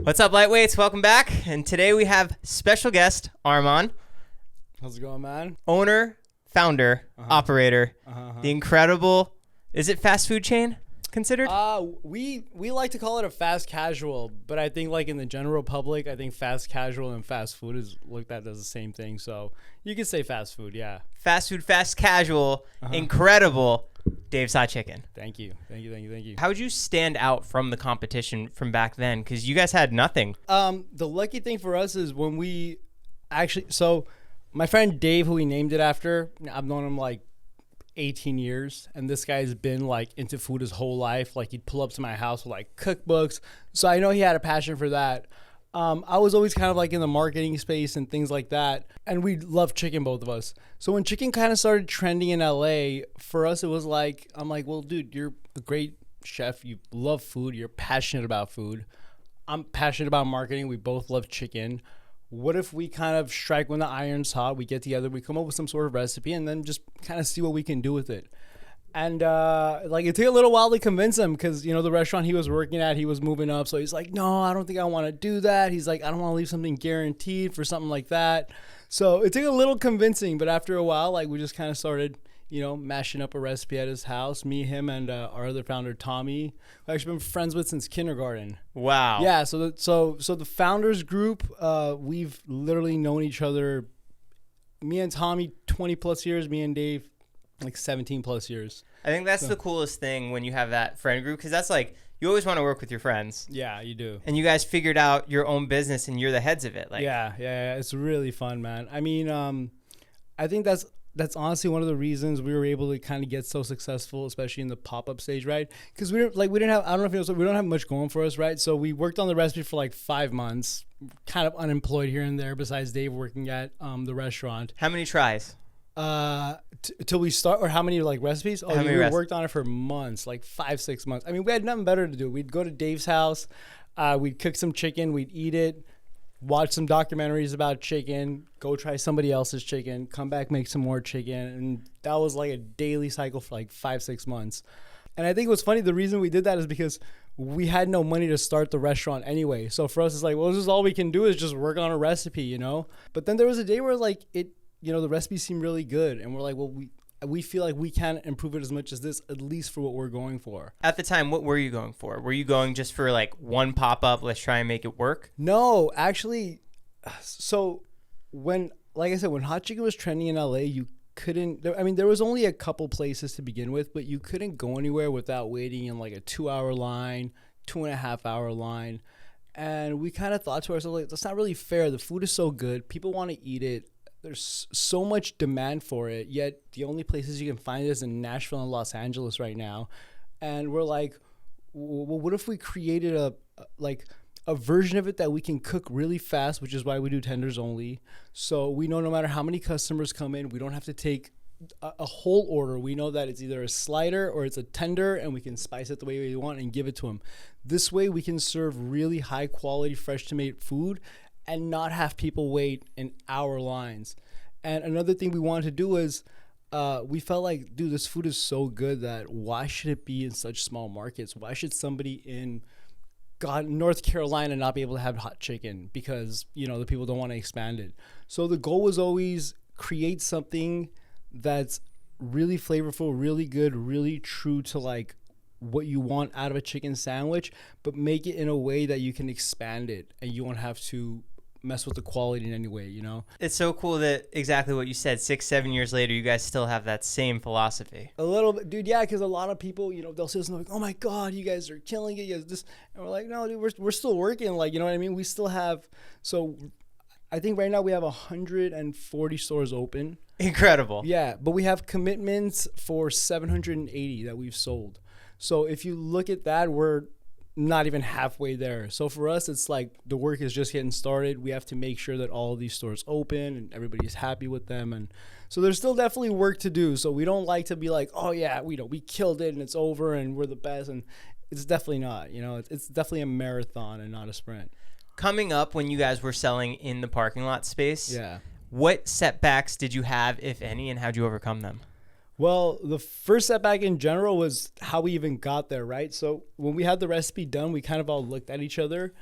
What's up, lightweights? Welcome back. And today we have special guest Arman. How's it going, man? Owner, founder, operator, the incredible, is it fast food chain considered? We like to call it a fast casual, but I think like in the general public, I think fast casual and fast food is looked at as the same thing. So you could say fast food, yeah. Fast food, fast casual, incredible Dave's Hot Chicken. Thank you. How would you stand out from the competition from back then? Because you guys had nothing. The lucky thing for us is when we actually, so my friend Dave, who we named it after, I've known him like 18 years, and this guy's been like into food his whole life. Like he'd pull up to my house with like cookbooks, so I know he had a passion for that. I was always kind of like in the marketing space and things like that, and we love chicken, both of us. So when chicken kind of started trending in LA, for us it was like, I'm like, well, dude, you're a great chef, you love food, you're passionate about food, I'm passionate about marketing, we both love chicken. What if we kind of strike when the iron's hot, we get together, we come up with some sort of recipe, and then just kind of see what we can do with it. And like it took a little while to convince him, because, you know, the restaurant he was working at, he was moving up. So he's like, no, I don't think I want to do that. He's like, I don't want to leave something guaranteed for something like that. So it took a little convincing, but after a while, like we just kind of started, you know, mashing up a recipe at his house. Me, him, and our other founder, Tommy, who I've actually been friends with since kindergarten. Wow. Yeah. So the founders group, we've literally known each other. Me and Tommy, 20 plus years. Me and Dave, like 17 plus years. I think that's the coolest thing when you have that friend group, because that's like, you always want to work with your friends. Yeah, you do. And you guys figured out your own business and you're the heads of it. Like, yeah. It's really fun, man. I mean, I think that's honestly one of the reasons we were able to kind of get so successful, especially in the pop-up stage, right? Because we didn't have, I don't know if you know, we don't have much going for us, right? So we worked on the recipe for like 5 months, kind of unemployed here and there, besides Dave working at the restaurant. How many tries? Till we start, or how many like recipes? Oh, we worked on it for months, like 5-6 months. I mean, we had nothing better to do. We'd go to Dave's house, we'd cook some chicken, we'd eat it, watch some documentaries about chicken, go try somebody else's chicken, come back, make some more chicken. And that was like a daily cycle for like 5-6 months. And I think what's funny, the reason we did that is because we had no money to start the restaurant anyway. So for us, it's like, well, this is all we can do is just work on a recipe, you know? But then there was a day where like you know, the recipe seemed really good. And we're like, well, we feel like we can improve it as much as this, at least for what we're going for. At the time, what were you going for? Were you going just for like one pop-up, let's try and make it work? No, actually, so when, like I said, when hot chicken was trending in LA, you couldn't, there was only a couple places to begin with, but you couldn't go anywhere without waiting in like a 2-hour line, 2.5-hour line. And we kind of thought to ourselves, like, that's not really fair. The food is so good. People want to eat it. There's so much demand for it, yet the only places you can find it is in Nashville and Los Angeles right now. And we're like, well, what if we created a version of it that we can cook really fast, which is why we do tenders only. So we know no matter how many customers come in, we don't have to take a whole order. We know that it's either a slider or it's a tender, and we can spice it the way we want and give it to them. This way we can serve really high quality, fresh to made food and not have people wait in hour lines. And another thing we wanted to do is we felt like, dude, this food is so good that why should it be in such small markets? Why should somebody in North Carolina not be able to have hot chicken because, you know, the people don't want to expand it? So the goal was always create something that's really flavorful, really good, really true to like what you want out of a chicken sandwich, but make it in a way that you can expand it and you won't have to mess with the quality in any way, you know? It's so cool that exactly what you said, 6-7 years later, you guys still have that same philosophy. A little bit, dude, yeah, because a lot of people, you know, they'll say something like, oh my God, you guys are killing it. You guys this. And we're like, no, dude, we're still working. Like, you know what I mean? We still have, so I think right now we have 140 stores open. Incredible. Yeah, but we have commitments for 780 that we've sold. So if you look at that, we're not even halfway there. So for us, it's like the work is just getting started. We have to make sure that all of these stores open and everybody's happy with them. And so there's still definitely work to do. So we don't like to be like, oh yeah, we killed it and it's over and we're the best. And it's definitely not, you know, it's definitely a marathon and not a sprint. Coming up when you guys were selling in the parking lot space, yeah, what setbacks did you have, if any, and how'd you overcome them? Well, the first setback in general was how we even got there, right? So when we had the recipe done, we kind of all looked at each other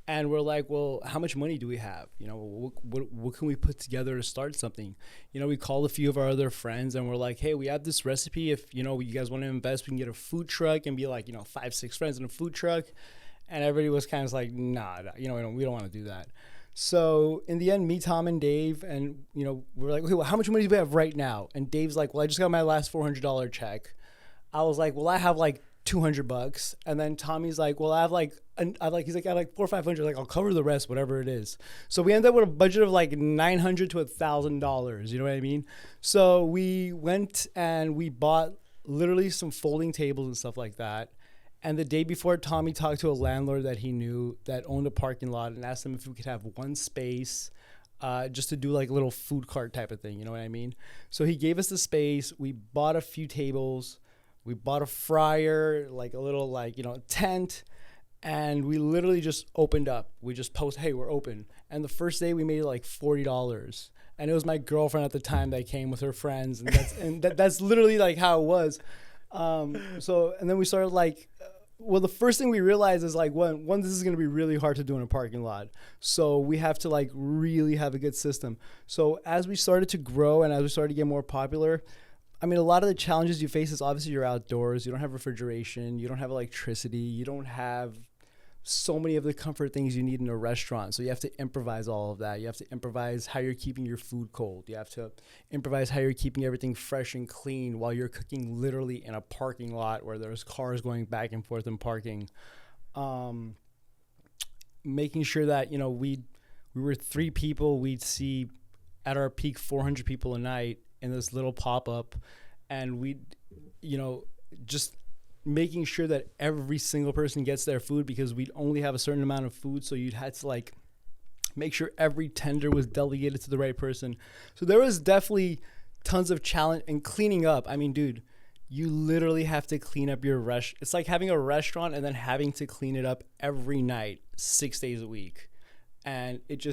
And we're like, well, how much money do we have? You know, what can we put together to start something? You know, we called a few of our other friends and we're like, hey, we have this recipe. If, you know, you guys want to invest, we can get a food truck and be like, you know, 5-6 friends in a food truck. And everybody was kind of like, nah, you know, we don't want to do that. So in the end, me, Tom, and Dave, and, you know, we're like, okay, well, how much money do we have right now? And Dave's like, well, I just got my last $400 check. I was like, well, I have like $200. And then Tommy's like, well, I have like 400 or 500. Like, I'll cover the rest, whatever it is. So we ended up with a budget of like $900 to $1,000. You know what I mean? So we went and we bought literally some folding tables and stuff like that. And the day before, Tommy talked to a landlord that he knew that owned a parking lot and asked him if we could have one space just to do like a little food cart type of thing. You know what I mean? So he gave us the space. We bought a few tables. We bought a fryer, like a little like, you know, tent. And we literally just opened up. We just posted, hey, we're open. And the first day we made like $40. And it was my girlfriend at the time that came with her friends. And that's literally like how it was. And then we started like, well, the first thing we realized is like, one, this is going to be really hard to do in a parking lot. So we have to like really have a good system. So as we started to grow and as we started to get more popular, I mean, a lot of the challenges you face is obviously you're outdoors. You don't have refrigeration. You don't have electricity. You don't have so many of the comfort things you need in a restaurant. So you have to improvise all of that. You have to improvise how you're keeping your food cold. You have to improvise how you're keeping everything fresh and clean while you're cooking literally in a parking lot where there's cars going back and forth and parking. Making sure that, you know, we were 3 people. We'd see at our peak 400 people a night in this little pop-up, and we, you know, just making sure that every single person gets their food because we'd only have a certain amount of food. So you'd had to like make sure every tender was delegated to the right person. So there was definitely tons of challenge and cleaning up. I mean, dude, you literally have to clean up your It's like having a restaurant and then having to clean it up every night, 6 days a week. And it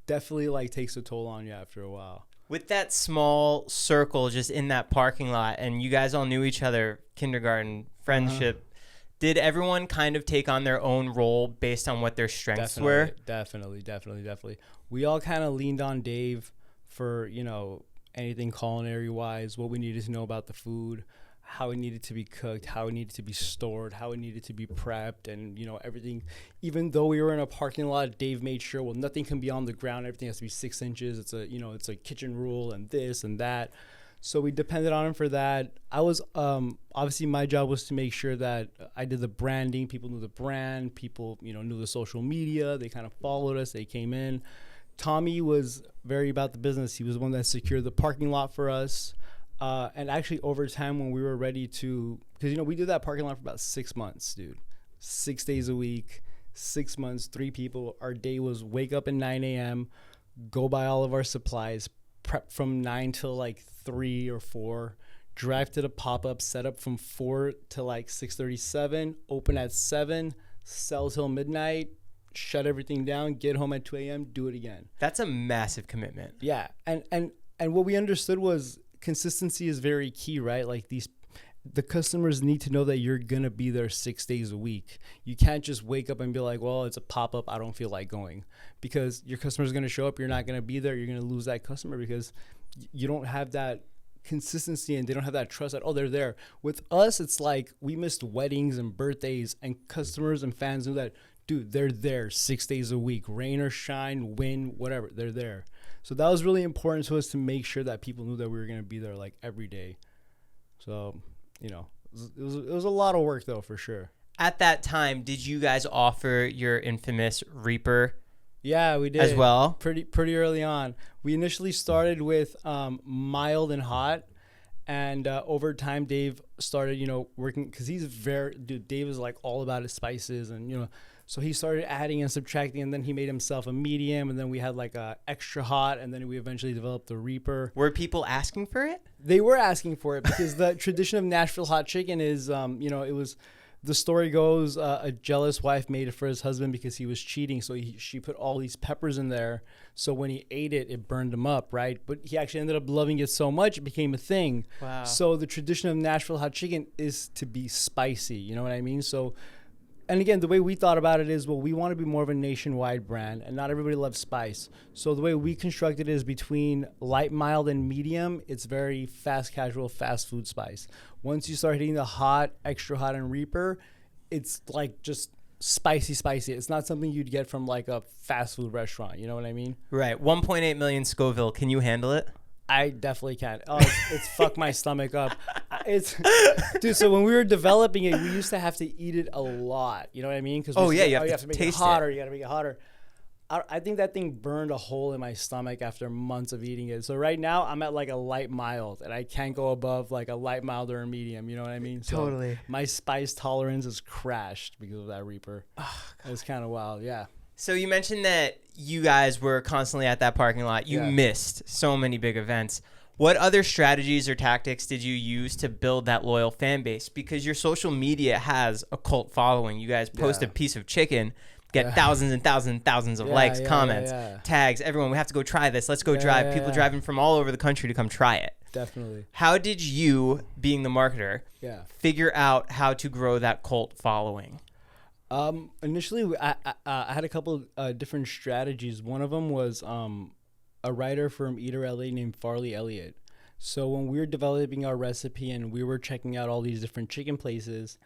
definitely like takes a toll on you after a while. With that small circle just in that parking lot, and you guys all knew each other, kindergarten, friendship, did everyone kind of take on their own role based on what their strengths were? Definitely. We all kind of leaned on Dave for, you know, anything culinary-wise, what we needed to know about the food, how it needed to be cooked, how it needed to be stored, how it needed to be prepped, and, you know, everything. Even though we were in a parking lot, Dave made sure, well, nothing can be on the ground. Everything has to be 6 inches. It's a kitchen rule and this and that. So we depended on him for that. I was, obviously my job was to make sure that I did the branding. People knew the brand. People, you know, knew the social media. They kind of followed us. They came in. Tommy was very about the business. He was the one that secured the parking lot for us. And actually over time when we were ready to, because, you know, we did that parking lot for about 6 months, dude. 6 days a week, 6 months, 3 people. Our day was wake up at 9 a.m., go buy all of our supplies, prep from 9 till like 3 or 4, drive to the pop-up, set up from 4 to like 6:37, open at 7, sell till midnight, shut everything down, get home at 2 a.m., do it again. That's a massive commitment. Yeah. And what we understood was consistency is very key, right? Like the customers need to know that you're going to be there 6 days a week. You can't just wake up and be like, well, it's a pop-up, I don't feel like going, because your customer is going to show up. You're not going to be there. You're going to lose that customer because you don't have that consistency and they don't have that trust that, oh, they're there. With us, it's like we missed weddings and birthdays and customers and fans knew that, dude, they're there 6 days a week, rain or shine, wind, whatever, they're there. So that was really important to us to make sure that people knew that we were going to be there like every day. So, you know, it was a lot of work though, for sure. At that time, did you guys offer your infamous Reaper? Yeah, we did as well. Pretty early on. We initially started with mild and hot, and over time, Dave started, you know, working because Dave is like all about his spices, and you know, so he started adding and subtracting, and then he made himself a medium, and then we had like a extra hot, and then we eventually developed the Reaper. Were people asking for it? They were asking for it because the tradition of Nashville hot chicken is, you know, it was. The story goes, a jealous wife made it for his husband because he was cheating. So she put all these peppers in there. So when he ate it, it burned him up, right? But he actually ended up loving it so much, it became a thing. Wow. So the tradition of Nashville hot chicken is to be spicy. You know what I mean? So And again, the way we thought about it is, well, we want to be more of a nationwide brand, and not everybody loves spice. So the way we constructed it is between light, mild, and medium. It's very fast, casual, fast food spice. Once you start hitting the hot, extra hot, and Reaper, it's like just spicy. It's not something you'd get from like a fast food restaurant. You know what I mean? Right. 1.8 million Scoville. Can you handle it? I definitely can't. Oh, it's fucked my stomach up. Dude. So when we were developing it, we used to have to eat it a lot. You know what I mean? Because you have to make taste it hotter. it. You got to make it hotter. I think that thing burned a hole in my stomach after months of eating it. So right now I'm at like a light mild, and I can't go above like a light mild or a medium. You know what I mean? So Totally. My spice tolerance has crashed because of that Reaper. Oh, it's kind of wild. Yeah. So you mentioned that you guys were constantly at that parking lot. You missed so many big events. What other strategies or tactics did you use to build that loyal fan base? Because your social media has a cult following. You guys post a piece of chicken, get thousands and thousands and thousands of likes, comments, tags, everyone. We have to go try this. Let's go drive. People driving from all over the country to come try it. Definitely. How did you, being the marketer, figure out how to grow that cult following? Initially, I had a couple different strategies. One of them was a writer from Eater LA named Farley Elliott. So when we were developing our recipe and we were checking out all these different chicken places,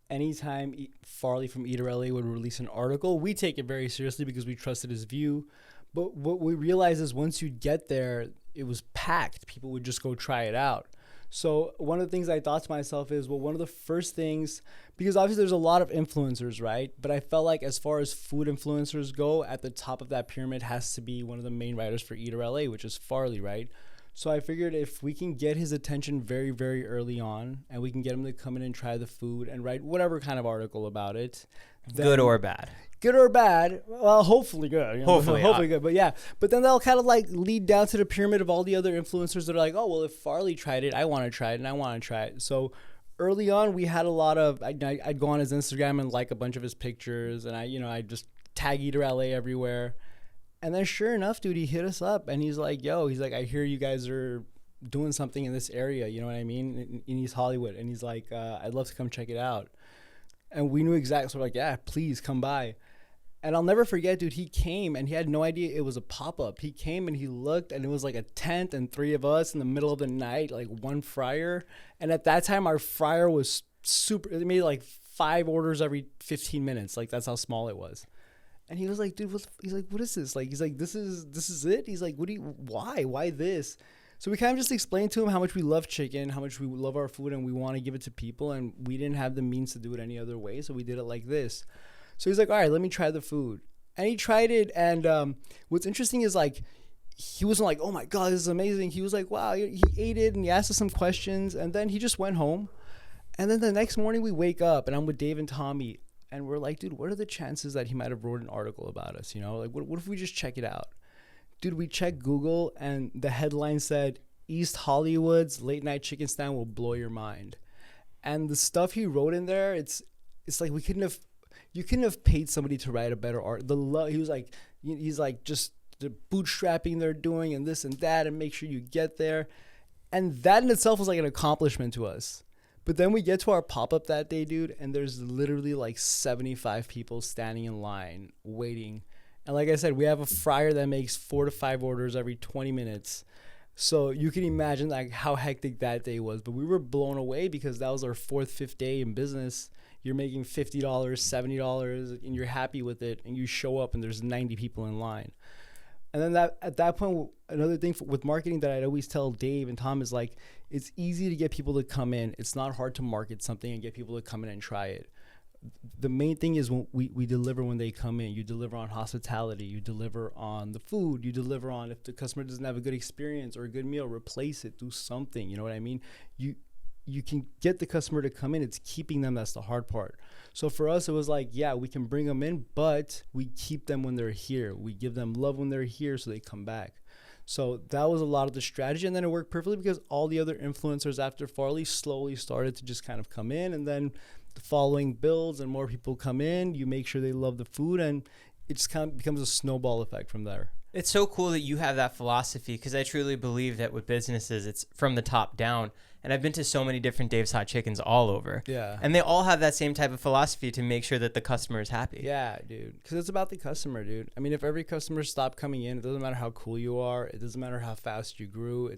anytime Farley from Eater LA would release an article, we take it very seriously because we trusted his view. But what we realized is once you get there, it was packed. People would just go try it out. So one of the things I thought to myself is, well, one of the first things, because obviously there's a lot of influencers, right? But I felt like as far as food influencers go, at the top of that pyramid has to be one of the main writers for Eater LA, which is Farley, right? So I figured if we can get his attention very, very early on, and we can get him to come in and try the food and write whatever kind of article about it. Good or bad? Good or bad, well, hopefully good. You know? Hopefully good, but yeah. But then they'll kind of like lead down to the pyramid of all the other influencers that are like, oh, well, if Farley tried it, I want to try it, and I want to try it. So early on, we had a lot of, I'd go on his Instagram and like a bunch of his pictures, and I'd just tag Eater LA everywhere. And then sure enough, dude, he hit us up, and he's like, I hear you guys are doing something in this area, you know what I mean, in East Hollywood. And he's like, I'd love to come check it out. And we knew exactly, so we're like, yeah, please come by. And I'll never forget, dude, he came and he had no idea it was a pop-up. He came and he looked, and it was like a tent and 3 of us in the middle of the night, like one fryer. And at that time, our fryer was super, it made like 5 orders every 15 minutes. Like that's how small it was. And he was like, dude, he's like, what is this? Like, he's like, this is it? He's like, why this? So we kind of just explained to him how much we love chicken, how much we love our food, and we want to give it to people. And we didn't have the means to do it any other way. So we did it like this. So he's like, all right, let me try the food. And he tried it. And what's interesting is like, he wasn't like, oh my God, this is amazing. He was like, wow, he ate it and he asked us some questions. And then he just went home. And then the next morning we wake up and I'm with Dave and Tommy. And we're like, dude, what are the chances that he might have wrote an article about us? You know, like, what if we just check it out? Dude, we checked Google and the headline said, East Hollywood's late night chicken stand will blow your mind. And the stuff he wrote in there, it's like you couldn't have paid somebody to write a better art. He's like just the bootstrapping they're doing and this and that and make sure you get there. And that in itself was like an accomplishment to us. But then we get to our pop-up that day, dude, and there's literally like 75 people standing in line waiting. And like I said, we have a fryer that makes 4 to 5 orders every 20 minutes. So you can imagine like how hectic that day was. But we were blown away because that was our 4th, 5th day in business. You're making $50, $70, and you're happy with it. And you show up and there's 90 people in line. And then at that point, another thing with marketing that I'd always tell Dave and Tom is like, it's easy to get people to come in. It's not hard to market something and get people to come in and try it. The main thing is when we deliver when they come in. You deliver on hospitality. You deliver on the food. You deliver on if the customer doesn't have a good experience or a good meal, replace it, do something. You know what I mean? You can get the customer to come in. It's keeping them that's the hard part. So for us, it was like, yeah, we can bring them in, but we keep them when they're here. We give them love when they're here so they come back. So that was a lot of the strategy. And then it worked perfectly because all the other influencers after Farley slowly started to just kind of come in. And then the following builds and more people come in. You make sure they love the food. And it just kind of becomes a snowball effect from there. It's so cool that you have that philosophy, because I truly believe that with businesses, it's from the top down. And I've been to so many different Dave's Hot Chickens all over. Yeah. And they all have that same type of philosophy to make sure that the customer is happy. Yeah, dude. Because it's about the customer, dude. I mean, if every customer stopped coming in, it doesn't matter how cool you are. It doesn't matter how fast you grew.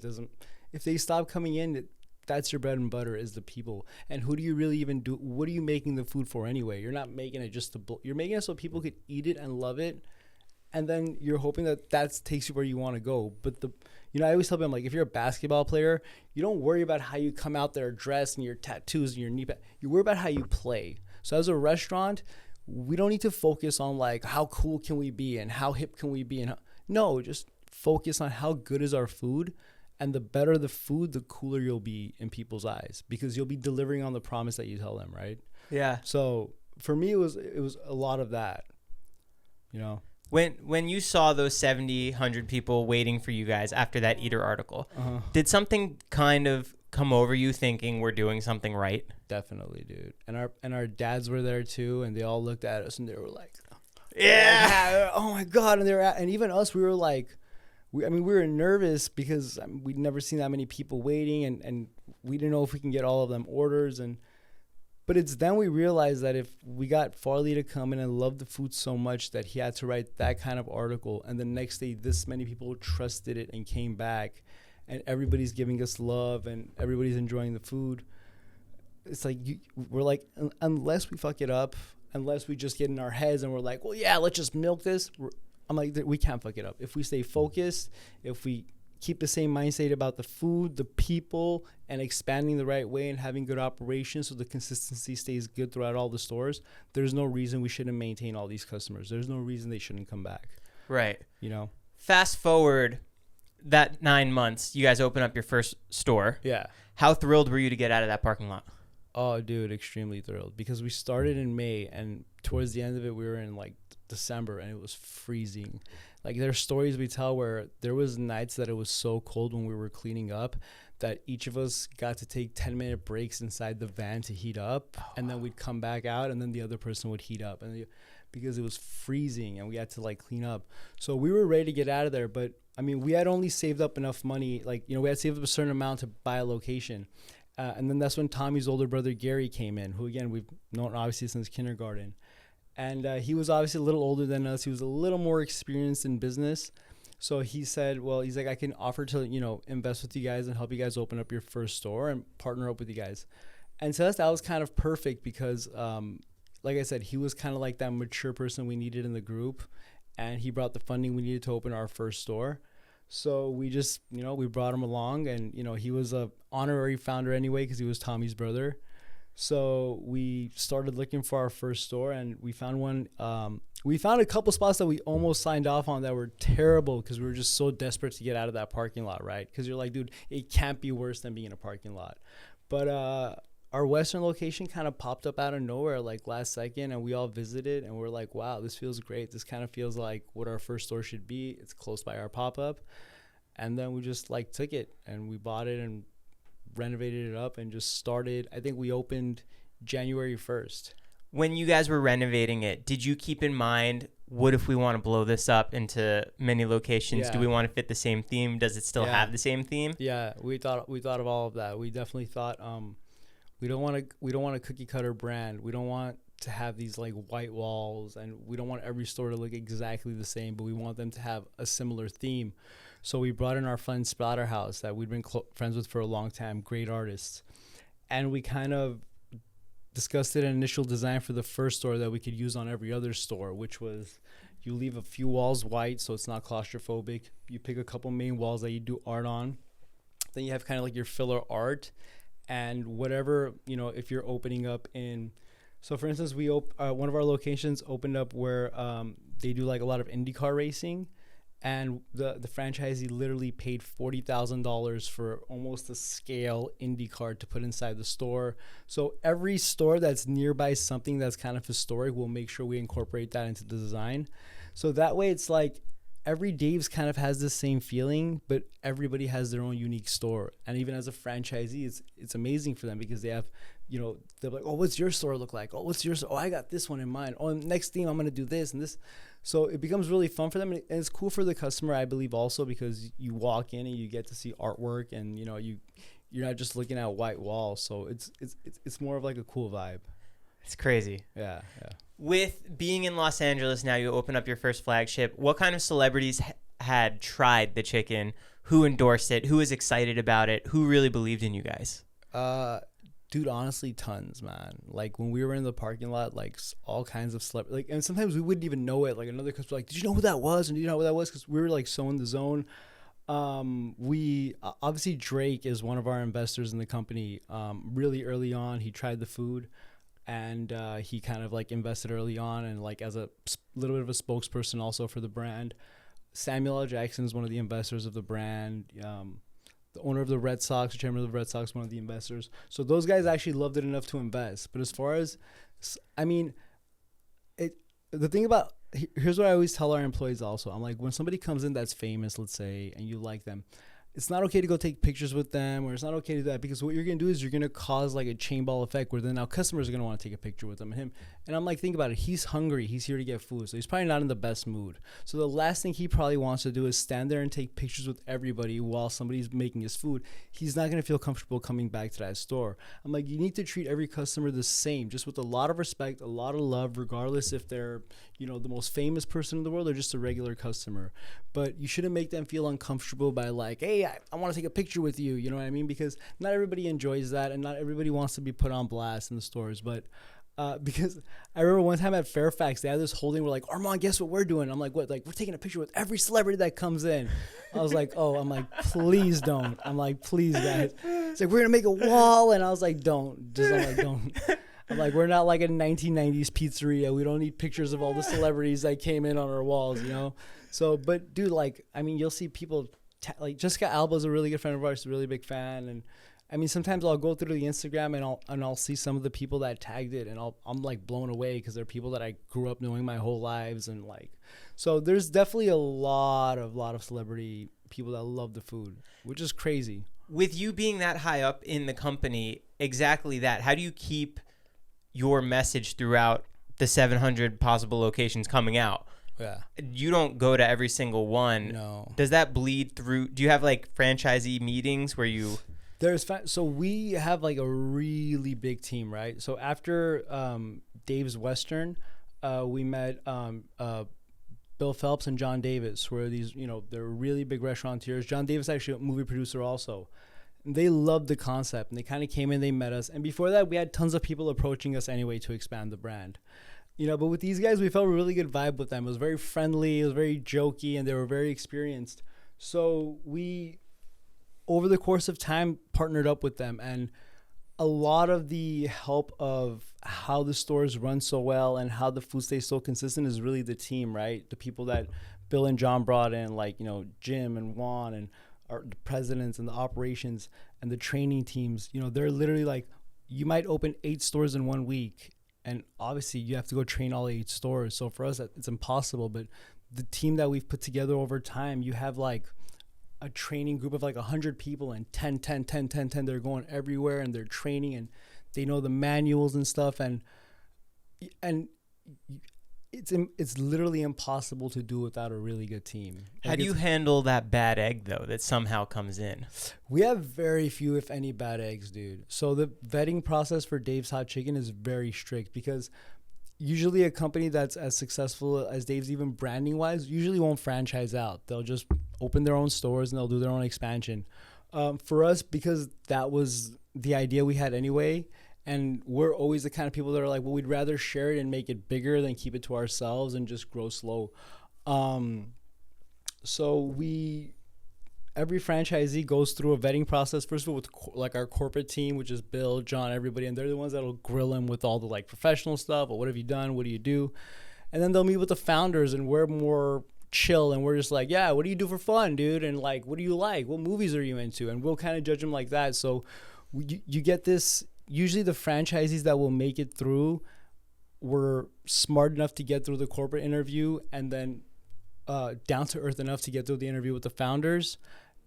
If they stop coming in, that's your bread and butter, is the people. And who do you really even do? What are you making the food for anyway? You're not making it just you're making it so people could eat it and love it. And then you're hoping that takes you where you want to go. But I always tell them, like, if you're a basketball player, you don't worry about how you come out there dressed and your tattoos and your knee pad. You worry about how you play. So as a restaurant, we don't need to focus on, like, how cool can we be and how hip can we be. No, just focus on how good is our food. And the better the food, the cooler you'll be in people's eyes, because you'll be delivering on the promise that you tell them, right? Yeah. So for me, it was a lot of that, you know. When you saw those 70, 100 people waiting for you guys after that Eater article, did something kind of come over you thinking we're doing something right? Definitely, dude. And our dads were there too, and they all looked at us and they were like, yeah, oh my God. And even us, we were like, we were nervous because we'd never seen that many people waiting, and we didn't know if we can get all of them orders. But it's then we realized that if we got Farley to come in and love the food so much that he had to write that kind of article, and the next day this many people trusted it and came back, and everybody's giving us love and everybody's enjoying the food, it's like we're like, unless we fuck it up, unless we just get in our heads and we're like, well, yeah, let's just milk this. I'm like, we can't fuck it up. If we stay focused, if we keep the same mindset about the food, the people, and expanding the right way and having good operations so the consistency stays good throughout all the stores, there's no reason we shouldn't maintain all these customers. There's no reason they shouldn't come back. Right. You know? Fast forward that 9 months, you guys open up your first store. Yeah. How thrilled were you to get out of that parking lot? Oh, dude, extremely thrilled, because we started in May and towards the end of it, we were in like December and it was freezing. Like, there's stories we tell where there was nights that it was so cold when we were cleaning up that each of us got to take 10-minute breaks inside the van to heat up. And then we'd come back out and then the other person would heat up, and because it was freezing and we had to like clean up. So we were ready to get out of there. But I mean, we had only saved up enough money. Like, we had saved up a certain amount to buy a location. And then that's when Tommy's older brother, Gary, came in, who, again, we've known obviously since kindergarten. And he was obviously a little older than us. He was a little more experienced in business. So he said, well, he's like, I can offer to, invest with you guys and help you guys open up your first store and partner up with you guys. And to us, that was kind of perfect because, like I said, he was kind of like that mature person we needed in the group. And he brought the funding we needed to open our first store. So we just, we brought him along, and, he was a honorary founder anyway because he was Tommy's brother. So we started looking for our first store, and we found one. We found a couple spots that we almost signed off on that were terrible because we were just so desperate to get out of that parking lot, right? Because you're like, dude, it can't be worse than being in a parking lot. But our Western location kind of popped up out of nowhere like last second, and we all visited, and we're like, wow, this feels great. This kind of feels like what our first store should be. It's close by our pop-up. And then we just like took it and we bought it and renovated it up and just started. I think we opened January 1st. When you guys were renovating it, did you keep in mind, what if we want to blow this up into many locations? Yeah. Do we want to fit the same theme? Does it still have the same theme? Yeah, we thought of all of that. We definitely thought we don't want a cookie cutter brand. We don't want to have these like white walls, and we don't want every store to look exactly the same, but we want them to have a similar theme. So we brought in our friend Splatterhouse that we'd been friends with for a long time, great artists. And we kind of discussed an initial design for the first store that we could use on every other store, which was you leave a few walls white so it's not claustrophobic. You pick a couple main walls that you do art on. Then you have kind of like your filler art and whatever, if you're opening up in. So for instance, one of our locations opened up where they do like a lot of IndyCar racing. And the franchisee literally paid $40,000 for almost a scale IndyCar to put inside the store. So every store that's nearby something that's kind of historic, we'll make sure we incorporate that into the design. So that way it's like every Dave's kind of has the same feeling, but everybody has their own unique store. And even as a franchisee, it's amazing for them because they have, they're like, oh, what's your store look like? Oh, what's your store? Oh, I got this one in mind. Oh, next theme, I'm going to do this and this. So it becomes really fun for them. And it's cool for the customer, I believe, also because you walk in and you get to see artwork and, you're not just looking at white walls. So it's more of like a cool vibe. It's crazy. Yeah. With being in Los Angeles now, you open up your first flagship. What kind of celebrities had tried the chicken? Who endorsed it? Who was excited about it? Who really believed in you guys? Dude, honestly, tons, man. Like when we were in the parking lot, like all kinds of celebrities. Like, and sometimes we wouldn't even know it. Like another customer, like, did you know who that was? And do you know who that was? Because we were like so in the zone. We obviously Drake is one of our investors in the company. Really early on, he tried the food. And he kind of like invested early on and like as a little bit of a spokesperson also for the brand. Samuel L. Jackson is one of the investors of the brand. The owner of the Red Sox, the chairman of the Red Sox, one of the investors. So those guys actually loved it enough to invest. But as far as, the thing about, here's what I always tell our employees also. I'm like, when somebody comes in that's famous, let's say, and you like them, it's not okay to go take pictures with them, or it's not okay to do that, because what you're going to do is you're going to cause like a chain ball effect where then now customers are going to want to take a picture with them and him. And I'm like, think about it. He's hungry. He's here to get food. So he's probably not in the best mood. So the last thing he probably wants to do is stand there and take pictures with everybody while somebody's making his food. He's not going to feel comfortable coming back to that store. I'm like, you need to treat every customer the same, just with a lot of respect, a lot of love, regardless if they're, the most famous person in the world or just a regular customer. But you shouldn't make them feel uncomfortable by like, hey, I want to take a picture with you. You know what I mean? Because not everybody enjoys that and not everybody wants to be put on blast in the stores. But because I remember one time at Fairfax, they had this whole thing where like, Arman, guess what we're doing? I'm like, what? Like, we're taking a picture with every celebrity that comes in. I was like, oh, I'm like, please don't. I'm like, please, guys. It's like, we're going to make a wall. And I was like, don't. I'm like, don't. I'm like, we're not like a 1990s pizzeria. We don't need pictures of all the celebrities that came in on our walls, So, but dude, like, you'll see people like Jessica Alba's a really good friend of ours, a really big fan. And sometimes I'll go through the Instagram and I'll see some of the people that tagged it and I'm like blown away because they're people that I grew up knowing my whole lives. And like, so there's definitely a lot of celebrity people that love the food, which is crazy. With you being that high up in the company, exactly that. How do you keep your message throughout the 700 possible locations coming out? Yeah. You don't go to every single one. No. Does that bleed through? Do you have like franchisee meetings where you... So we have like a really big team, right? So after Dave's Western, we met Bill Phelps and John Davis, who are these, they're really big restaurateurs. John Davis actually a movie producer also. They loved the concept and they kind of came in, they met us. And before that, we had tons of people approaching us anyway to expand the brand. But with these guys, we felt a really good vibe with them. It was very friendly, it was very jokey, and they were very experienced. So we, over the course of time, partnered up with them. And a lot of the help of how the stores run so well and how the food stays so consistent is really the team, right? The people that Bill and John brought in, like, Jim and Juan and the presidents and the operations and the training teams. They're literally like, you might open 8 stores in 1 week. And obviously you have to go train all 8 stores. So for us, it's impossible. But the team that we've put together over time, you have like a training group of like 100 people and 10. They're going everywhere and they're training and they know the manuals and stuff. And it's literally impossible to do without a really good team. How do you handle that bad egg, though, that somehow comes in? We have very few, if any, bad eggs, dude. So the vetting process for Dave's Hot Chicken is very strict because usually a company that's as successful as Dave's, even branding-wise, usually won't franchise out. They'll just open their own stores and they'll do their own expansion. For us, because that was the idea we had anyway, and we're always the kind of people that are like, well, we'd rather share it and make it bigger than keep it to ourselves and just grow slow. So every franchisee goes through a vetting process, first of all, with like our corporate team, which is Bill, John, everybody. And they're the ones that'll grill him with all the like professional stuff. Or what have you done? What do you do? And then they'll meet with the founders and we're more chill. And we're just like, yeah, what do you do for fun, dude? And like, what do you like? What movies are you into? And we'll kind of judge them like that. So you get this. Usually the franchisees that will make it through were smart enough to get through the corporate interview and then down to earth enough to get through the interview with the founders,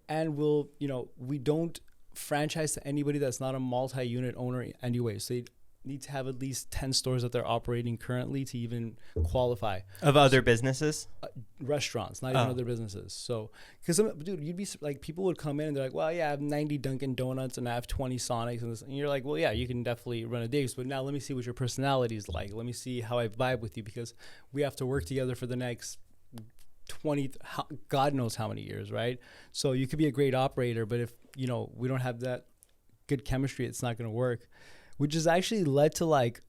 and we don't franchise to anybody that's not a multi-unit owner anyway. So they need to have at least 10 stores that they're operating currently to even qualify. Of other businesses? Restaurants, not even other businesses. So, because dude, you'd be like, people would come in and they're like, well, yeah, I have 90 Dunkin' Donuts and I have 20 Sonics and this, and you're like, well, yeah, you can definitely run a Dave's, but now let me see what your personality is like. Let me see how I vibe with you, because we have to work together for the next 20, God knows how many years, right? So you could be a great operator, but if we don't have that good chemistry, it's not going to work. Which has actually led to like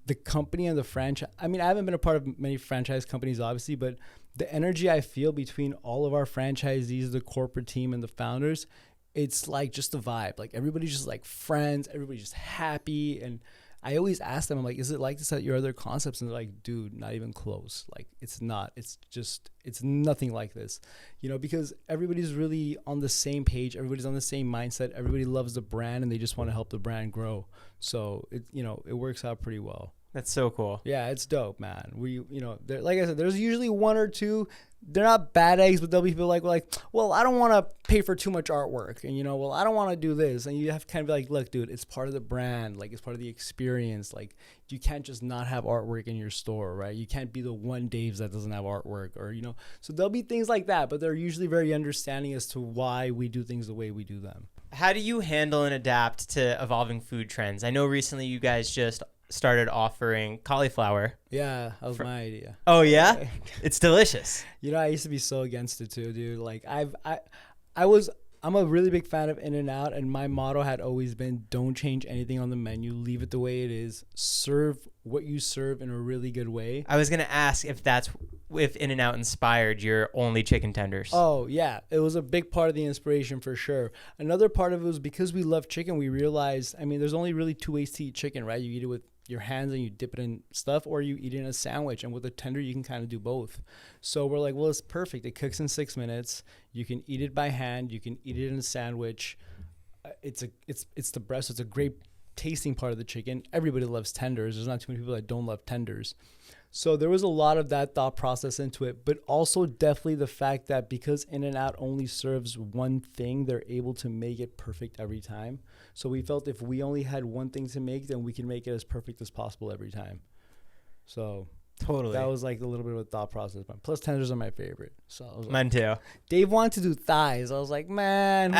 the company and the franchise. I mean, I haven't been a part of many franchise companies, obviously, but the energy I feel between all of our franchisees, the corporate team, and the founders, it's like just a vibe. Like everybody's just like friends, everybody's just happy. And I always ask them, I'm like, is it like this at your other concepts? And they're like, dude, not even close. Like, it's not. It's nothing like this, because everybody's really on the same page. Everybody's on the same mindset. Everybody loves the brand and they just want to help the brand grow. So it works out pretty well. That's so cool. Yeah, it's dope, man. Like I said, there's usually one or two. They're not bad eggs, but there'll be people like, well, I don't want to pay for too much artwork, and well, I don't want to do this, and you have to kind of be like, look, dude, it's part of the brand, like it's part of the experience. Like you can't just not have artwork in your store, right? You can't be the one Dave's that doesn't have artwork, or So there'll be things like that, but they're usually very understanding as to why we do things the way we do them. How do you handle and adapt to evolving food trends? I know recently you guys just started offering cauliflower. Yeah, that was my idea. Oh yeah? It's delicious. I used to be so against it too, dude. Like I'm a really big fan of In-N-Out, and my motto had always been, don't change anything on the menu, leave it the way it is, serve what you serve in a really good way. I was going to ask if In-N-Out inspired your only chicken tenders. Oh yeah, it was a big part of the inspiration for sure. Another part of it was because we love chicken, we realized, there's only really two ways to eat chicken, right? You eat it with your hands and you dip it in stuff, or you eat it in a sandwich, and with a tender you can kind of do both. So we're like, well, it's perfect. It cooks in 6 minutes. You can eat it by hand, you can eat it in a sandwich. It's the breast. It's a great tasting part of the chicken. Everybody loves tenders. There's not too many people that don't love tenders. So there was a lot of that thought process into it, but also definitely the fact that because In-N-Out only serves one thing, they're able to make it perfect every time. So we felt if we only had one thing to make, then we can make it as perfect as possible every time. So totally, that was like a little bit of a thought process. Plus tenders are my favorite. So I was mine too. Dave wanted to do thighs. I was like, man.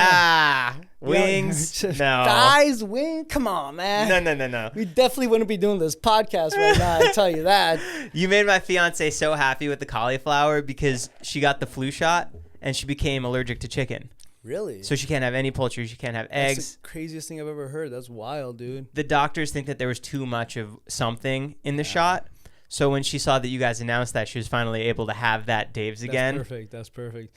Wings. No. Thighs, wings. Come on, man. No. We definitely wouldn't be doing this podcast right now, I tell you that. You made my fiance so happy with the cauliflower because she got the flu shot and she became allergic to chicken. Really? So she can't have any poultry. She can't have eggs. That's the craziest thing I've ever heard. That's wild, dude. The doctors think that there was too much of something in the shot. So when she saw that you guys announced that, she was finally able to have that Dave's again. That's perfect.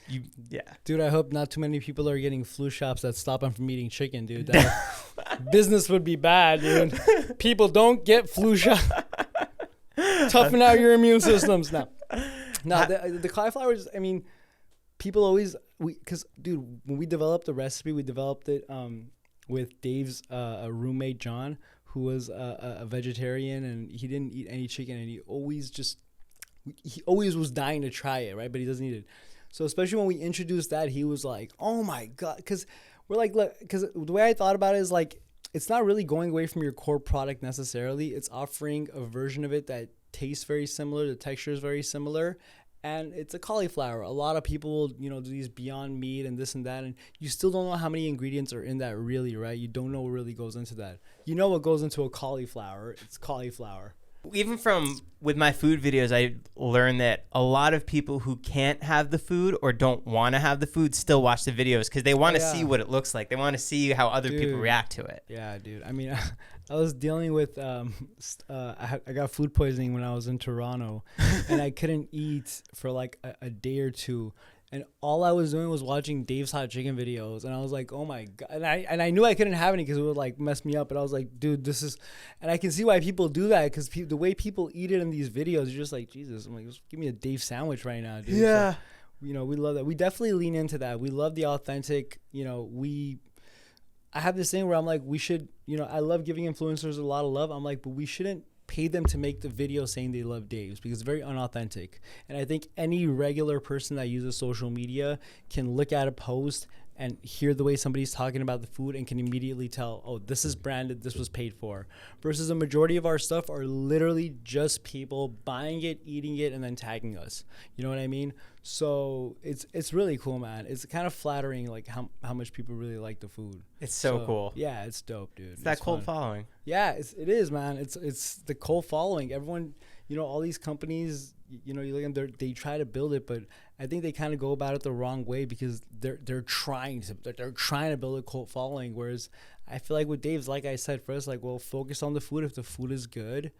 Yeah. Dude, I hope not too many people are getting flu shots that stop them from eating chicken, dude. That business would be bad, dude. People don't get flu shots. Toughen out your immune systems. No, the cauliflower is, people always, because, dude, when we developed the recipe, we developed it with Dave's roommate, John, who was a vegetarian, and he didn't eat any chicken, and he always was dying to try it, right? But he doesn't eat it. So especially when we introduced that, he was like, oh my God. Because we're like, look, because the way I thought about it is like, it's not really going away from your core product necessarily. It's offering a version of it that tastes very similar, the texture is very similar, and it's a cauliflower. A lot of people will, do these Beyond Meat and this and that, and you still don't know how many ingredients are in that really, right? You don't know what really goes into that. You know what goes into a cauliflower. It's cauliflower. Even with my food videos, I learned that a lot of people who can't have the food or don't want to have the food still watch the videos because they want to see what it looks like. They want to see how other people react to it. Yeah, dude. I was dealing with I got food poisoning when I was in Toronto, and I couldn't eat for like a day or two. And all I was doing was watching Dave's hot chicken videos, and I was like, "Oh my God!" And I knew I couldn't have any because it would like mess me up. But I was like, "Dude, this is," and I can see why people do that because the way people eat it in these videos, you're just like, "Jesus!" I'm like, "Just give me a Dave sandwich right now, dude." Yeah. So, we love that. We definitely lean into that. We love the authentic. I have this thing where I'm like, we should. I love giving influencers a lot of love. I'm like, but we shouldn't pay them to make the video saying they love Dave's, because it's very unauthentic. And I think any regular person that uses social media can look at a post and hear the way somebody's talking about the food and can immediately tell, oh, this is branded, this was paid for. Versus a majority of our stuff are literally just people buying it, eating it, and then tagging us. You know what I mean? So it's really cool, man. It's kind of flattering, like how much people really like the food. It's so cool. Yeah, it's dope, dude. It's that cult following. Yeah, it is, man. It's the cult following. Everyone, all these companies, you look at them, they try to build it, but I think they kind of go about it the wrong way, because they're trying to build a cult following. Whereas I feel like with Dave's, like I said first, like, well, focus on the food. If the food is good,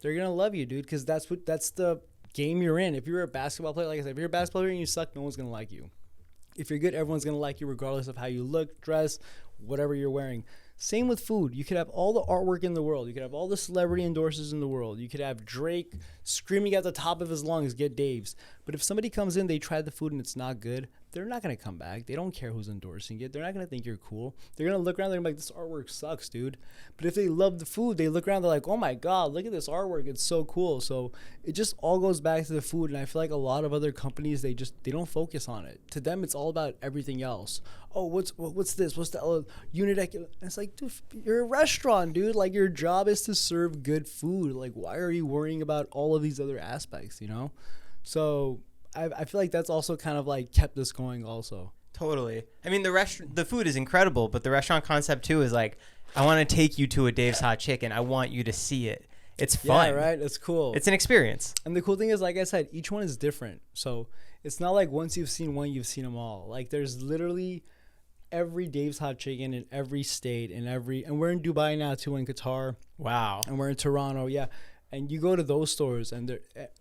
they're gonna love you, dude, because that's the game you're in. If you're a basketball player, like I said, if you're a basketball player and you suck, no one's gonna like you. If you're good, everyone's gonna like you regardless of how you look, dress, whatever you're wearing. Same with food. You could have all the artwork in the world. You could have all the celebrity endorsers in the world. You could have Drake screaming at the top of his lungs, get Dave's. But if somebody comes in, they try the food and it's not good, they're not going to come back. They don't care who's endorsing it. They're not going to think you're cool. They're going to look around, they're like, this artwork sucks, dude. But if they love the food, they look around, they're like, oh my God, look at this artwork. It's so cool. So it just all goes back to the food. And I feel like a lot of other companies, they don't focus on it. To them, it's all about everything else. Oh, what's this? What's the unit? And it's like, dude, you're a restaurant, dude. Like, your job is to serve good food. Like, why are you worrying about all of these other aspects, So I feel like that's also kind of like kept this going also. Totally. I mean, the food is incredible, but the restaurant concept too is like, I want to take you to a Dave's Hot Chicken. I want you to see it. It's fun. Yeah, right? It's cool. It's an experience. And the cool thing is, like I said, each one is different. So it's not like once you've seen one, you've seen them all. Like, there's literally every Dave's Hot Chicken in every state, and we're in Dubai now too, in Qatar. Wow. And we're in Toronto, yeah. And you go to those stores, and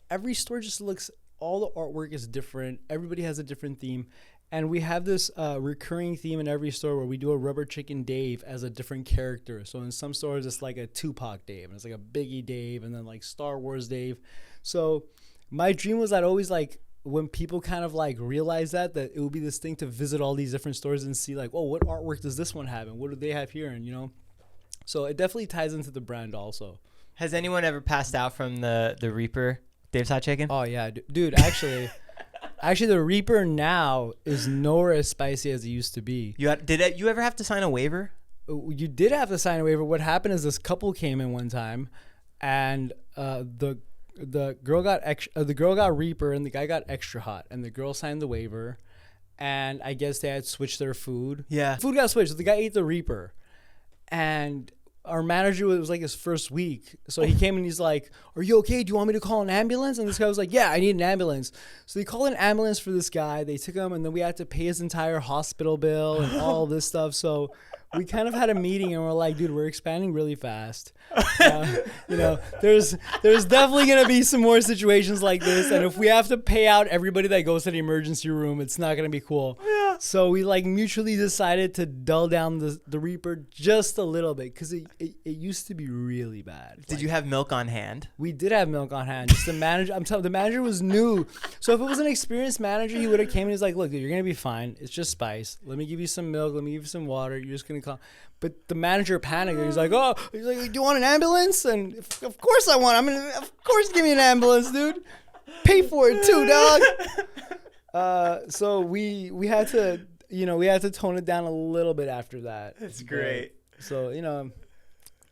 every store just looks, all the artwork is different. Everybody has a different theme. And we have this recurring theme in every store where we do a rubber chicken Dave as a different character. So in some stores, it's like a Tupac Dave, and it's like a Biggie Dave, and then like Star Wars Dave. So my dream was that always, like, when people kind of like realize that it would be this thing to visit all these different stores and see like, oh, what artwork does this one have? And what do they have here? And, so it definitely ties into the brand also. Has anyone ever passed out from the Reaper Dave's Hot Chicken? Oh yeah, dude. Actually, the Reaper now is nowhere as spicy as it used to be. Did you ever have to sign a waiver? You did have to sign a waiver. What happened is this couple came in one time, and the girl got Reaper and the guy got extra hot, and the girl signed the waiver, and I guess they had switched their food. Yeah, food got switched. So the guy ate the Reaper, and our manager, was like his first week, so he came and he's like, are you okay? Do you want me to call an ambulance? And this guy was like, yeah, I need an ambulance. So they called an ambulance for this guy. They took him, and then we had to pay his entire hospital bill and all this stuff. So we kind of had a meeting, and we're like, dude, we're expanding really fast. There's definitely going to be some more situations like this. And if we have to pay out everybody that goes to the emergency room, it's not going to be cool. Yeah. So we like mutually decided to dull down the Reaper just a little bit, because it used to be really bad. Did you have milk on hand? We did have milk on hand. Just the manager, I'm telling you, the manager was new. So if it was an experienced manager, he would have came and he's like, look, dude, you're going to be fine. It's just spice. Let me give you some milk. Let me give you some water. You're just going to call. But the manager panicked. He's like, do you want an ambulance? And of course I want. Of course give me an ambulance, dude. Pay for it too, dog. So we had to tone it down a little bit after that. That's great. So, you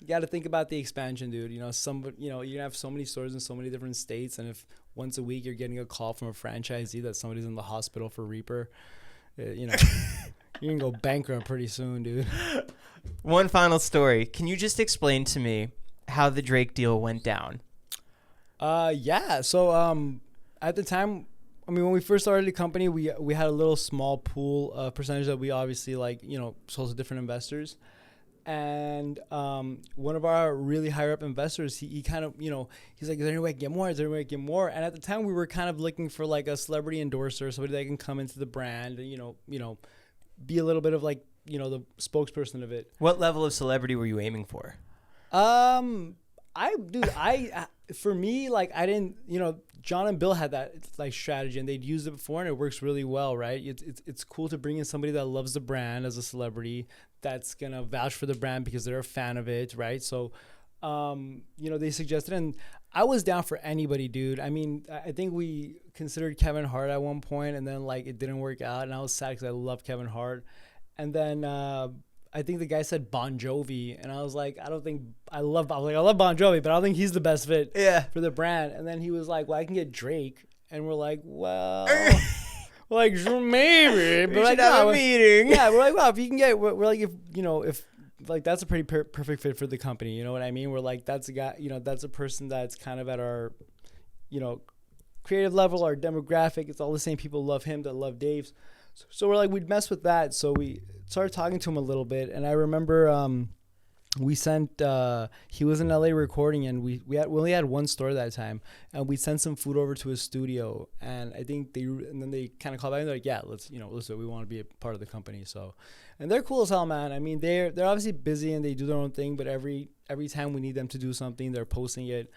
got to think about the expansion, dude. You're going to have so many stores in so many different states. And if once a week you're getting a call from a franchisee that somebody's in the hospital for Reaper, you're going to go bankrupt pretty soon, dude. One final story. Can you just explain to me how the Drake deal went down? Yeah. So at the time, when we first started the company, we had a little small pool percentage that we obviously sold to different investors. And one of our really higher up investors, he kind of, he's like, is there any way I can get more? Is there any way I can get more? And at the time, we were kind of looking for like a celebrity endorser, somebody that can come into the brand and, be a little bit of like, the spokesperson of it. What level of celebrity were you aiming for? For me, like, I didn't, John and Bill had that like strategy, and they'd used it before, and it works really well, right? It's cool to bring in somebody that loves the brand as a celebrity, that's gonna vouch for the brand because they're a fan of it, right? So they suggested, and I was down for anybody, dude. I mean, I think we considered Kevin Hart at one point, and then like it didn't work out, and I was sad because I love Kevin Hart. And then I think the guy said Bon Jovi, and I was like, I love Bon Jovi, but I don't think he's the best fit for the brand. And then he was like, well, I can get Drake, and we're like, well. We're like, maybe, but we like, should have a meeting. Yeah, we're like, well, if you can get, we're like, if like that's a pretty perfect fit for the company, you know what I mean? We're like, that's a guy, that's a person that's kind of at our, creative level, our demographic. It's all the same people love him that love Dave's. So we're like, we'd mess with that. So we started talking to him a little bit, and I remember we sent he was in LA recording, and we only had one store that time, and we sent some food over to his studio, and I think then they kind of called back and they're like, yeah, let's listen, we want to be a part of the company. So, and they're cool as hell, man. I mean, they're obviously busy and they do their own thing, but every time we need them to do something, they're posting it.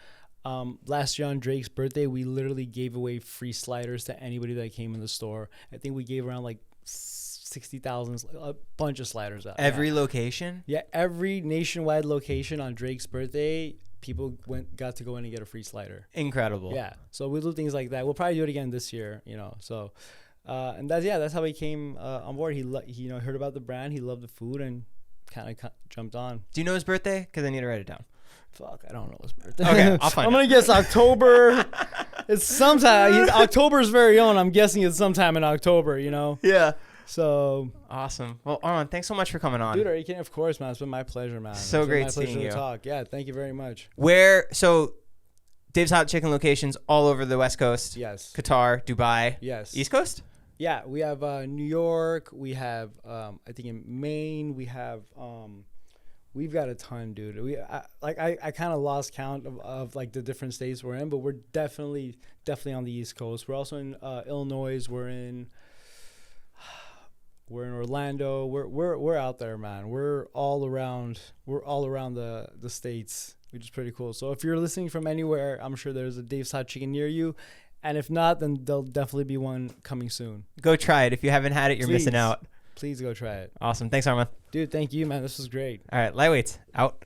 Last year on Drake's birthday, we literally gave away free sliders to anybody that came in the store. I think we gave around like 60,000, a bunch of sliders out. Every location? Yeah, every nationwide location on Drake's birthday, people got to go in and get a free slider. Incredible. Yeah, so we do things like that. We'll probably do it again this year, So, and that's how he came on board. He heard about the brand, he loved the food, and kind of jumped on. Do you know his birthday? Because I need to write it down. Fuck, I don't know his birthday. Okay, I'll find I'm going to guess October. It's sometime. October's very own. I'm guessing it's sometime in October, Yeah. So awesome. Well, Arman, thanks so much for coming on. Dude, you can, of course, man. It's been my pleasure, man. So great seeing you. Talk. Yeah, thank you very much. So Dave's Hot Chicken locations all over the West Coast. Yes. Qatar, Dubai. Yes. East Coast? Yeah, we have New York. We have, I think in Maine, we have, we've got a ton, dude. I kind of lost count of like the different states we're in, but we're definitely on the East Coast. We're also in Illinois. We're in Orlando. We're out there, man. We're all around the states, which is pretty cool. So if you're listening from anywhere, I'm sure there's a Dave's Hot Chicken near you. And if not, then there'll definitely be one coming soon. Go try it. If you haven't had it, you're missing out. Please go try it. Awesome. Thanks, Arman. Dude, thank you, man. This was great. All right, lightweights out.